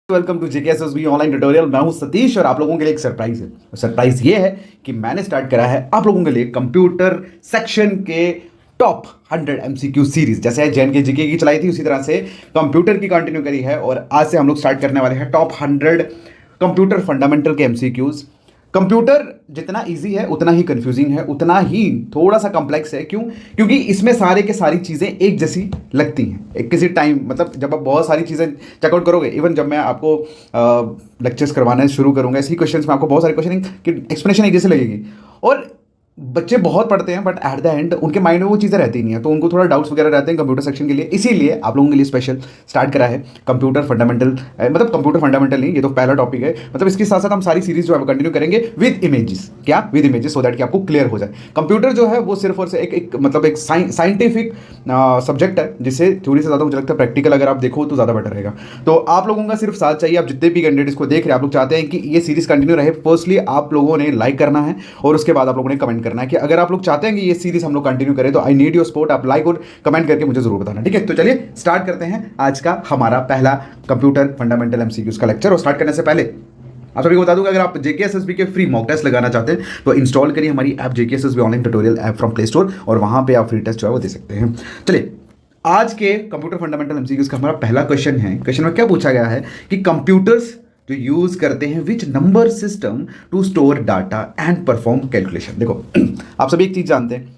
Welcome to JKSSB online tutorial. मैं हूं सतीश और आप लोगों के लिए एक सरप्राइज है। सरप्राइज ये है कि मैंने स्टार्ट करा है आप लोगों के लिए कंप्यूटर सेक्शन के टॉप 100 एमसीक्यू सीरीज। जैसे जेएन के जीके की चलाई थी उसी तरह से कंप्यूटर की कंटिन्यू करी है और आज से हम लोग स्टार्ट करने वाले हैं टॉप 100 कंप्यूटर फंडामेंटल के एमसीक्यूज। कंप्यूटर जितना इजी है उतना ही कंफ्यूजिंग है, उतना ही थोड़ा सा कॉम्प्लेक्स है। क्यों? क्योंकि इसमें सारे के सारी चीज़ें एक जैसी लगती हैं एक किसी टाइम, मतलब जब आप बहुत सारी चीज़ें चेकआउट करोगे, इवन जब मैं आपको लेक्चर्स करवाने शुरू करूंगा इसी क्वेश्चंस में आपको बहुत सारे क्वेश्चन की एक्सप्लेनेशन एक जैसे लगेगी। और बच्चे बहुत पढ़ते हैं बट एट द एंड उनके माइंड में वो चीज़ें रहती नहीं है, तो उनको थोड़ा डाउट्स वगैरह रहते हैं कंप्यूटर सेक्शन के लिए। इसीलिए आप लोगों के लिए स्पेशल स्टार्ट करा है कंप्यूटर फंडामेंटल। मतलब कंप्यूटर फंडामेंटल नहीं, ये तो पहला टॉपिक है। मतलब इसके साथ साथ हम सारी सीरीज जो है कंटिन्यू करेंगे विद इमेजेस। क्या? विद इमेजेस, सो दैट कि आपको क्लियर हो जाए। कंप्यूटर जो है वो सिर्फ और सिर्फ एक मतलब एक साइंटिफिक सब्जेक्ट है जिसे थ्योरी से ज़्यादा मुझे लगता है प्रैक्टिकल अगर आप देखो तो ज़्यादा बेटर रहेगा। तो आप लोगों का सिर्फ साथ चाहिए। आप जितने भी कैंडिडेट इसको देख रहे हैं, आप लोग चाहते हैं कि ये सीरीज कंटिन्यू रहे। फर्स्टली आप लोगों ने लाइक करना है और उसके बाद आप लोगों ने कमेंट करना है कि अगर आप लोग चाहते हैं कि ये सीरीज हम लोग कंटिन्यू करें तो आई नीड योर सपोर्ट। आप लाइक और कमेंट करके मुझे जरूर बताना, ठीक है? तो चलिए स्टार्ट करते हैं आज का हमारा पहला कंप्यूटर फंडामेंटल एमसीक्यूज का लेक्चर। और स्टार्ट करने से पहले आप सभी को बता दूं कि अगर आप जेकेएसएसबी के फ्री मॉक टेस्ट लगाना चाहते हैं तो इंस्टॉल करिए हमारी app JKSSB online tutorial app from play store और वहां पे आप फ्री टेस्ट जो है वो दे सकते हैं। चलिए आज के कंप्यूटर फंडामेंटल एमसीक्यूज का हमारा पहला क्वेश्चन है। क्वेश्चन में क्या पूछा गया है कि कंप्यूटर्स जो यूज करते हैं which number system to store data and perform calculation. देखो आप सभी एक चीज जानते हैं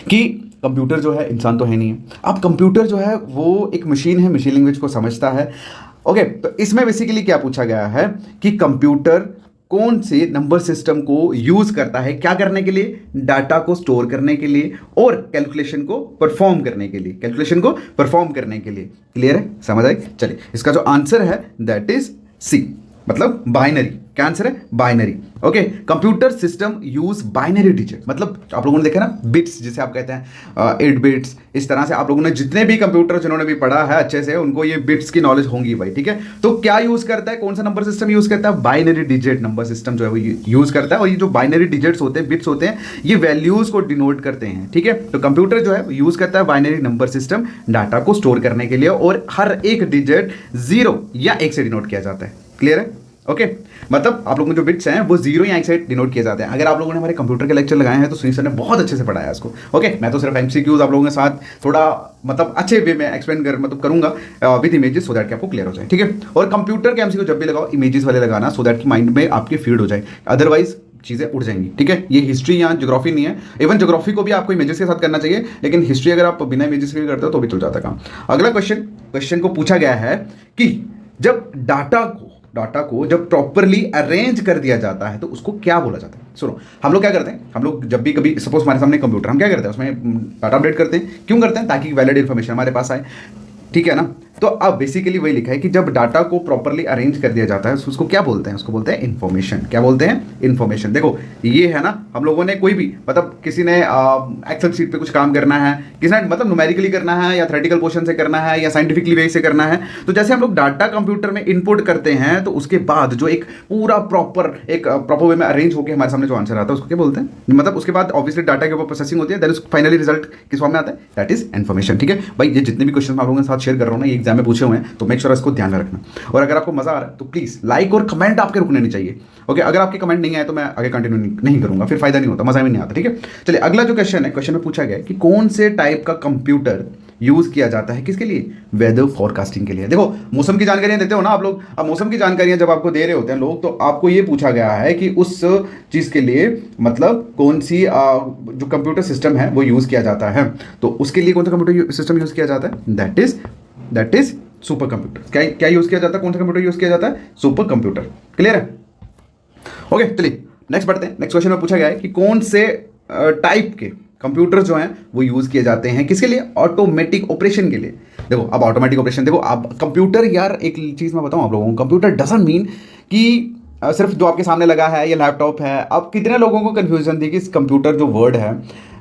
कि कंप्यूटर जो है इंसान तो है नहीं है। अब कंप्यूटर जो है वो एक मशीन है, मशीन लैंग्वेज को समझता है। ओके, तो इसमें बेसिकली क्या पूछा गया है कि कंप्यूटर कौन से नंबर सिस्टम को यूज करता है, क्या करने के लिए? डाटा को स्टोर करने के लिए और कैलकुलेशन को परफॉर्म करने के लिए। कैलकुलेशन को परफॉर्म करने के लिए। क्लियर है? समझ आई? चलिए इसका जो आंसर है दैट इज सी, मतलब बाइनरी। क्या आंसर है? Binary. Okay, computer system use binary digit. मतलब आप लोगों ने देखा ना बिट्स जिसे आप कहते हैं 8 बिट्स। इस तरह से आप लोगों ने जितने भी कंप्यूटर जिन्होंने भी पढ़ा है अच्छे से उनको ये बिट्स की नॉलेज होंगी भाई, ठीक है? तो क्या यूज करता है, कौन सा नंबर सिस्टम यूज करता है? बाइनरी डिजिट नंबर सिस्टम जो है वो यूज करता है। और ये जो बाइनरी डिजिट्स होते हैं, बिट्स होते हैं, ये वैल्यूज को डिनोट करते हैं, ठीक है? तो कंप्यूटर जो है यूज करता है बाइनरी नंबर सिस्टम डाटा को स्टोर करने के लिए और हर एक डिजिट 0 या 1 से डिनोट किया जाता है। क्लियर है? ओके, मतलब आप लोगों के जो बिट्स हैं वो 0 या 1 से डिनोट किए जाते हैं। अगर आप लोगों ने हमारे कंप्यूटर के लेक्चर लगाए हैं तो सुनील सर ने बहुत अच्छे से पढ़ाया इसको। ओके, मैं तो सिर्फ एमसीक्यूज आप लोगों के साथ थोड़ा मतलब अच्छे वे में एक्सप्लेन करूंगा विद इमेजेस सो दैट कि आपको क्लियर हो जाए, ठीक है? और कंप्यूटर के एमसीक्यू जब भी लगाओ इमेजेस वाले लगाना सो दैट कि माइंड में आपके फीड हो जाए, अदरवाइज चीज़ें उड़ जाएंगी, ठीक है? ये हिस्ट्री या ज्योग्राफी नहीं है। इवन ज्योग्राफी को भी आपको इमेजेस के साथ करना चाहिए, लेकिन हिस्ट्री अगर आप बिना इमेजेस के करते हो तो भी चल जाता काम। अगला क्वेश्चन को पूछा गया है कि जब डाटा को जब प्रॉपरली अरेंज कर दिया जाता है तो उसको क्या बोला जाता है? सुनो, हम लोग क्या करते हैं, हम लोग जब भी कभी सपोज हमारे सामने कंप्यूटर, हम क्या करते हैं उसमें डाटा अपडेट करते हैं। क्यों करते हैं? ताकि वैलिड इन्फॉर्मेशन हमारे पास आए, ठीक है ना? तो अब बेसिकली वही लिखा है कि जब डाटा को प्रॉपरली अरेंज कर दिया जाता है उसको क्या बोलते हैं? उसको बोलते हैं इन्फॉर्मेशन। क्या बोलते हैं? इन्फॉर्मेशन। देखो ये है ना, हम लोगों ने कोई भी मतलब किसी ने एक्सेल शीट पे कुछ काम करना है, किसी ने मतलब न्यूमेरिकली करना है या थ्योरेटिकल पोर्शन से करना है या साइंटिफिकली वे से करना है, तो जैसे हम लोग डाटा कंप्यूटर में इनपुट करते हैं तो उसके बाद जो एक पूरा प्रॉपर वे में अरेंज होकर हमारे सामने जो आंसर आता है उसको क्या बोलते हैं? मतलब उसके बाद ऑब्वियसली डाटा के ऊपर प्रोसेसिंग होती है, देन फाइनली रिजल्ट किस फॉर्म में आता है? दैट इज इन्फॉर्मेशन, ठीक है भाई? ये जितने भी क्वेश्चन आप लोगों के साथ शेयर कर रहा हूँ ना, ये एग्जाम में पूछे हुए हैं, तो मेक श्योर इसको ध्यान में रखना। और अगर आपको मजा आ रहा है तो प्लीज लाइक और कमेंट आपके रुकने नहीं चाहिए। ओके, अगर आपके कमेंट नहीं आए तो मैं आगे कंटिन्यू नहीं करूंगा, फिर फायदा नहीं होता, मजा भी नहीं आता, ठीक है? चलिए अगला जो क्वेश्चन है, क्वेश्चन में पूछा गया है कि कौन से टाइप का कंप्यूटर यूज किया जाता है किसके लिए? वेदर फोरकास्टिंग के लिए। देखो मौसम की जानकारियां देते हो ना आप लोग, अब मौसम की जानकारियां जब आपको दे रहे होते हैं लोग, तो आपको ये पूछा गया है कि उस चीज के लिए मतलब कौन सी जो कंप्यूटर सिस्टम है वो यूज किया जाता है। तो उसके लिए कौन सा कंप्यूटर सिस्टम यूज किया जाता है? That is super computer. क्या यूज किया जाता है? कौन सा कंप्यूटर यूज किया जाता है? Super computer. क्लियर है? ओके, चलिए नेक्स्ट बढ़ते हैं। नेक्स्ट क्वेश्चन में पूछा गया है कि कौन से टाइप के कंप्यूटर जो हैं वो यूज किए जाते हैं किसके लिए? ऑटोमेटिक ऑपरेशन के लिए। देखो अब ऑटोमेटिक ऑपरेशन, देखो अब कंप्यूटर, यार एक चीज मैं बताऊं आप लोगों को, कंप्यूटर डजंट मीन कि सिर्फ जो आपके सामने लगा है या लैपटॉप है। अब कितने लोगों को कंफ्यूजन थी कि इस कंप्यूटर जो वर्ड है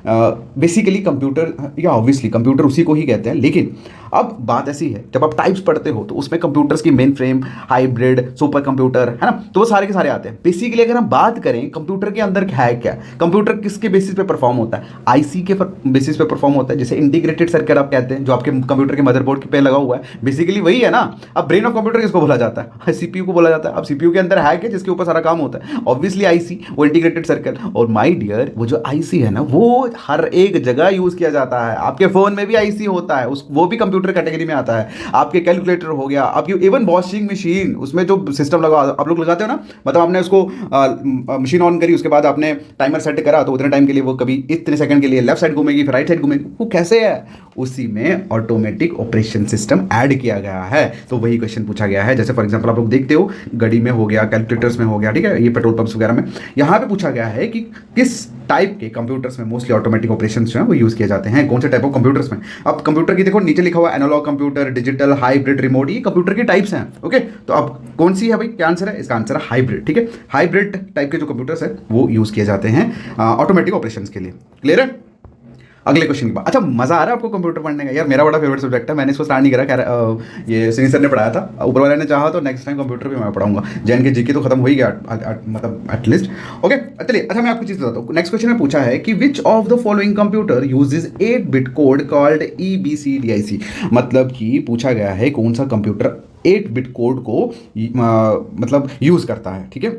बेसिकली कंप्यूटर, या ऑब्वियसली कंप्यूटर उसी को ही कहते हैं, लेकिन अब बात ऐसी है जब आप टाइप्स पढ़ते हो तो उसमें कंप्यूटर्स की main frame, hybrid, super computer, है ना, तो वो सारे के सारे आते हैं। बेसिकली अगर हम बात करें कंप्यूटर के अंदर है क्या, कंप्यूटर किसके बेसिस पे परफॉर्म होता है, आईसी के बेसिस पे परफॉर्म होता है, जैसे इंटीग्रेटेड सर्किट आप कहते हैं, जो आपके कंप्यूटर के मदरबोर्ड पे लगा हुआ है, बेसिकली वही है ना। अब ब्रेन ऑफ कंप्यूटर किसको बोला जाता है, सीपीयू को बोला जाता है। अब सीपीयू के अंदर है क्या जिसके ऊपर सारा काम होता है, ऑब्वियसली आईसी, वो इंटीग्रेटेड सर्किट। और माय डियर, वो जो आईसी है ना, वो हर एक जगह यूज किया जाता है। आपके फोन में भी आईसी होता है, वो भी कंप्यूटर कैटेगरी में आता है। आपके कैलकुलेटर हो गया, आपकी इवन वॉशिंग मशीन, उसमें जो सिस्टम लगा आप लोग लगाते हो ना, मतलब आपने उसको मशीन ऑन करी, उसके बाद आपने टाइमर सेट करा, तो उतने टाइम के लिए वो कभी इतने सेकंड के लिए लेफ्ट साइड घूमेगी, फिर राइट साइड घूमेगी। वो कैसे है, उसी में ऑटोमेटिक ऑपरेशन सिस्टम ऐड किया गया है। तो वही क्वेश्चन पूछा गया है। जैसे फॉर एग्जांपल आप लोग देखते हो घड़ी में हो गया, कैलकुलेटर्स में हो गया, ठीक है, ये पेट्रोल पंप्स वगैरह में। यहाँ पे पूछा गया है कि किस टाइप के कंप्यूटर्स में मोस्टली ऑटोमेटिक ऑपरेशन जो है वो यूज किए जाते हैं, कौन से टाइप ऑफ कंप्यूटर्स में। अब कंप्यूटर की देखो नीचे लिखा हुआ analogue computer, digital, hybrid, remote, ये कंप्यूटर की टाइप्स हैं। ओके, तो अब कौन सी है भाई, क्या आंसर है, इसका आंसर है हाइब्रिड। ठीक है, हाइब्रिड टाइप के जो कंप्यूटर्स है वो यूज किए जाते हैं ऑटोमेटिक ऑपरेशंस के लिए। क्लियर है। अगले क्वेश्चन की बात। अच्छा, मजा आ रहा है आपको कंप्यूटर पढ़ने का? यार मेरा बड़ा फेवरेट सब्जेक्ट है, मैंने इसको स्टार्ट नहीं करा, ये सुनील सर ने पढ़ाया था, ऊपर वाले ने चाहा तो नेक्स्ट टाइम कंप्यूटर भी मैं पढ़ाऊंगा। जैन के जीके तो खत्म हो ही गया, मतलब एटलीस्ट। ओके चलिए, अच्छा मैं आपको चीज़ बताता हूँ। नेक्स्ट क्वेश्चन में पूछा है कि which of the following computer uses 8-बिट कोड कॉल्ड EBCDIC। मतलब कि पूछा गया है कौन सा कंप्यूटर 8-बिट कोड को मतलब यूज करता है। ठीक है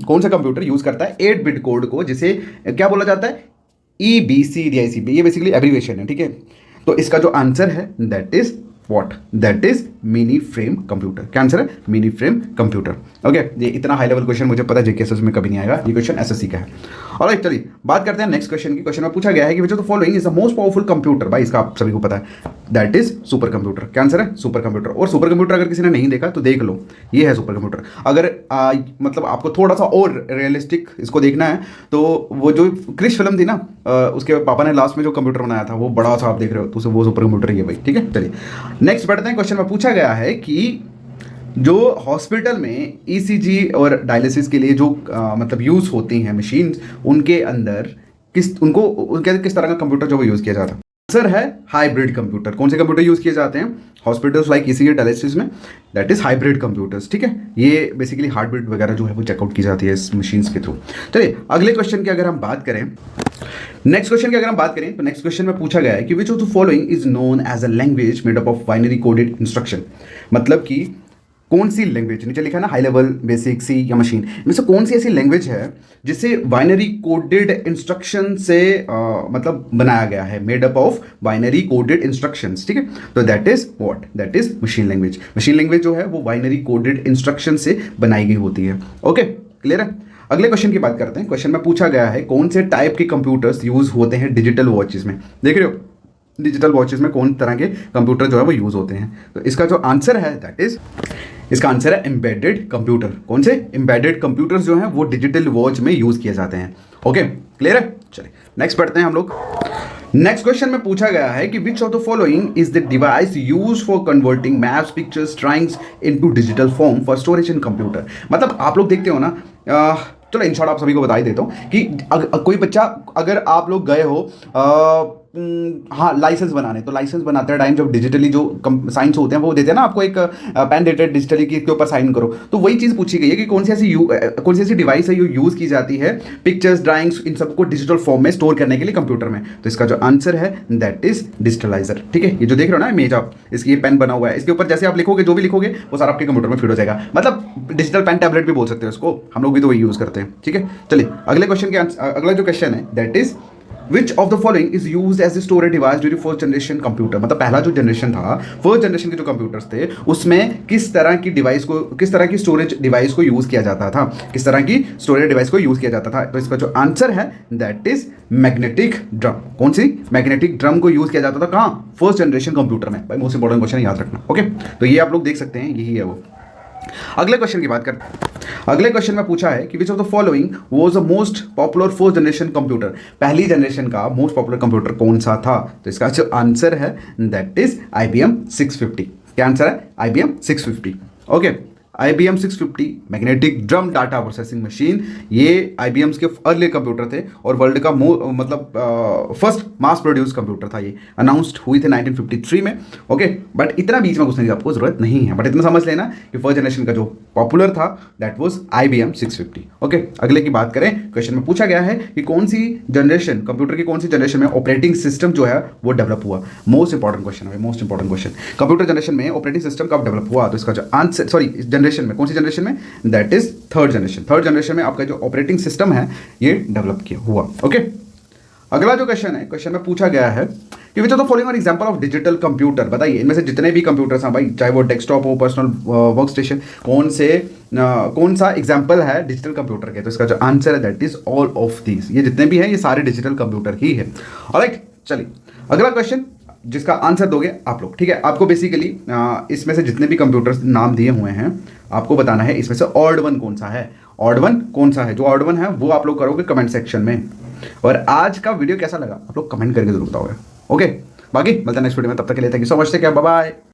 कौन सा कंप्यूटर यूज करता है 8-बिट कोड को, जिसे क्या बोला जाता है, EBCDIC। ये बेसिकली एब्रीविएशन है। ठीक है, तो इसका जो आंसर है that is what, that is mini frame computer. क्या आंसर है, मिनी फ्रेम कंप्यूटर। ओके, ये इतना हाई लेवल क्वेश्चन मुझे पता है जीके में कभी नहीं आएगा, ये क्वेश्चन एसएससी का है। ऑलराइट, चलिए बात करते हैं नेक्स्ट क्वेश्चन की। क्वेश्चन में पूछा गया है कि which of the following is the most powerful computer. भाई इसका आप सभी को पता है, दैट इज सुपर कंप्यूटर। क्या आंसर है, सुपर कंप्यूटर। और सुपर कंप्यूटर अगर किसी ने नहीं देखा तो देख लो, ये है सुपर कंप्यूटर। अगर मतलब आपको थोड़ा सा और रियलिस्टिक इसको देखना है तो वो जो क्रिश फिल्म थी ना, उसके पापा ने लास्ट में जो कंप्यूटर बनाया था वो बड़ा सा आप देख रहे हो, तो वो सुपर कंप्यूटर ही है भाई। ठीक है, चलिए नेक्स्ट बढ़ते हैं। क्वेश्चन में पूछा गया है कि जो हॉस्पिटल में ECG और डायलिसिस के लिए जो मतलब यूज़ होती हैं मशीन्स, उनके अंदर किस तरह का कंप्यूटर जो वो यूज़ किया जाता है। आंसर है हाइब्रिड कंप्यूटर। कौन से कंप्यूटर यूज़ किए जाते हैं हॉस्पिटल्स लाइक ECG डायलिसिस में, दैट इज हाइब्रिड कंप्यूटर्स। ठीक है, ये बेसिकली हार्ट बीट वगैरह जो है वो चेकआउट की जाती है इस मशीन्स के थ्रू। चलिए अगले क्वेश्चन की अगर हम बात करें, नेक्स्ट तो नेक्स्ट क्वेश्चन में पूछा गया है कि which of the following is known as a language made up of binary coded instruction. मतलब कि कौन सी लैंग्वेज, नीचे लिखा है ना हाई लेवल, बेसिक, सी या मशीन, इनमें से कौन सी ऐसी लैंग्वेज है जिसे बाइनरी कोडेड इंस्ट्रक्शन से मतलब बनाया गया है, made up of binary coded instructions. ठीक है, तो that is what, that is machine language. Machine language जो है वो बाइनरी कोडेड इंस्ट्रक्शन से बनाई गई होती है। ओके, क्लियर है। अगले क्वेश्चन की बात करते हैं। क्वेश्चन में पूछा गया है कौन से टाइप के कंप्यूटर्स यूज होते हैं डिजिटल वॉचेस में। देख रहे हो, डिजिटल वॉचेस में कौन तरह के कंप्यूटर जो है वो यूज होते हैं। तो इसका जो आंसर है दैट इज, इसका आंसर है एम्बेडेड कंप्यूटर। कौन से एम्बेडेड कंप्यूटर्स जो हैं वो डिजिटल वॉच में यूज किए जाते हैं। ओके, क्लियर है। चलिए नेक्स्ट पढ़ते हैं हम लोग। नेक्स्ट क्वेश्चन में पूछा गया है कि which of the following is the device use for converting maps, pictures, drawings into digital form for storage in computer. मतलब आप लोग देखते हो ना, चलो इन शॉर्ट आप सभी को बता ही देता हूँ कि कोई बच्चा, अगर आप लोग गए हो हाँ लाइसेंस बनाने, तो लाइसेंस बनाते टाइम जब डिजिटली जो साइंस होते हैं वो देते हैं ना आपको, एक पेन देते हैं डिजिटली कि इसके ऊपर साइन करो। तो वही चीज़ पूछी गई है कि कौन सी ऐसी डिवाइस है जो यूज़ की जाती है पिक्चर्स, ड्राइंग्स, इन सबको डिजिटल फॉर्म में स्टोर करने के लिए कंप्यूटर में। तो इसका जो आंसर है दैट इज डिजिटलाइजर। ठीक है, ये जो देख रहे हो ना इमेज आप, इसकी ये पेन बना हुआ है, इसके ऊपर जैसे आप लिखोगे, जो भी लिखोगे वो सारा आपके कंप्यूटर में फिट हो जाएगा। मतलब डिजिटल पेन टैबलेट भी बोल सकते हो इसको, हम लोग भी तो वही यूज़ करते हैं। ठीक है, चलिए अगले क्वेश्चन के अगला जो क्वेश्चन है that is Which of the following is used as a storage device during first generation computer। मतलब पहला जो जनरेशन था, फर्स्ट जनरेशन के जो कंप्यूटर्स थे, उसमें किस तरह की स्टोरेज डिवाइस को यूज किया जाता था, किस तरह की स्टोरेज डिवाइस को यूज किया जाता था। तो इसका जो आंसर है दैट इज मैग्नेटिक ड्रम। कौन सी, मैग्नेटिक ड्रम को यूज किया जाता था कहाँ, फर्स्ट जनरेशन कंप्यूटर में। भाई मोस्ट इंपॉर्टेंट क्वेश्चन याद रखना। ओके, तो ये आप लोग देख सकते हैं, यही है वो। अगले क्वेश्चन की बात करते हैं। अगले क्वेश्चन में पूछा है कि which of the following was the most popular first generation computer. पहली जनरेशन का मोस्ट पॉपुलर कंप्यूटर कौन सा था। तो इसका जो आंसर है दैट इज IBM 650। क्या आंसर है, IBM 650। Okay, IBM 650 magnetic drum data processing machine, ये IBM के अर्ली कंप्यूटर थे और वर्ल्ड का मतलब फर्स्ट मास प्रोड्यूस कंप्यूटर था। ये अनाउंस्ड हुई थी 1953 में। ओके, बट इतना बीच में घुसने की आपको जरूरत नहीं है, बट इतना समझ लेना कि फर्स्ट जनरेशन का जो पॉपुलर था दैट वाज IBM 650। ओके, अगले की बात करें, क्वेश्चन में पूछा गया है कि कौन सी जनरेशन, कंप्यूटर की कौन सी जनरेशन में ऑपरेटिंग सिस्टम जो है वो डेवलप हुआ। मोस्ट इंपॉर्टेंट क्वेश्चन है, most important question, computer generation में ऑपरेटिंग सिस्टम कब डेवलप हुआ। तो इसका जो आंसर, सॉरी जनरेशन में, कौन सी जनरेशन में, that is third generation. Third generation में आपका जो ऑपरेटिंग सिस्टम है ये डेवलप किया हुआ। ओके, अगला जो क्वेश्चन है, क्वेश्चन में पूछा गया है कि which are the following are example of digital computer. बताइए इनमें से जितने भी कंप्यूटर्स हैं भाई, चाहे वो डेस्कटॉप हो, पर्सनल वर्क स्टेशन, कौन सा एग्जांपल है डिजिटल कंप्यूटर के। तो इसका जो आंसर है that is all of these. ये जितने भी हैं ये सारे डिजिटल कंप्यूटर ही है। ऑलराइट, चलिए अगला क्वेश्चन जिसका आंसर दोगे आप लोग, ठीक है। आपको बेसिकली इसमें से जितने भी कंप्यूटर्स नाम दिए हुए हैं आपको बताना है इसमें से ऑड वन कौन सा है। ऑड वन कौन सा है, जो ऑड वन है वो आप लोग करोगे कमेंट सेक्शन में। और आज का वीडियो कैसा लगा आप लोग कमेंट करके जरूर बताओगे। ओके, बाकी मिलते हैं नेक्स्ट वीडियो में, तब तक के लिए thank you so much, take care, bye bye.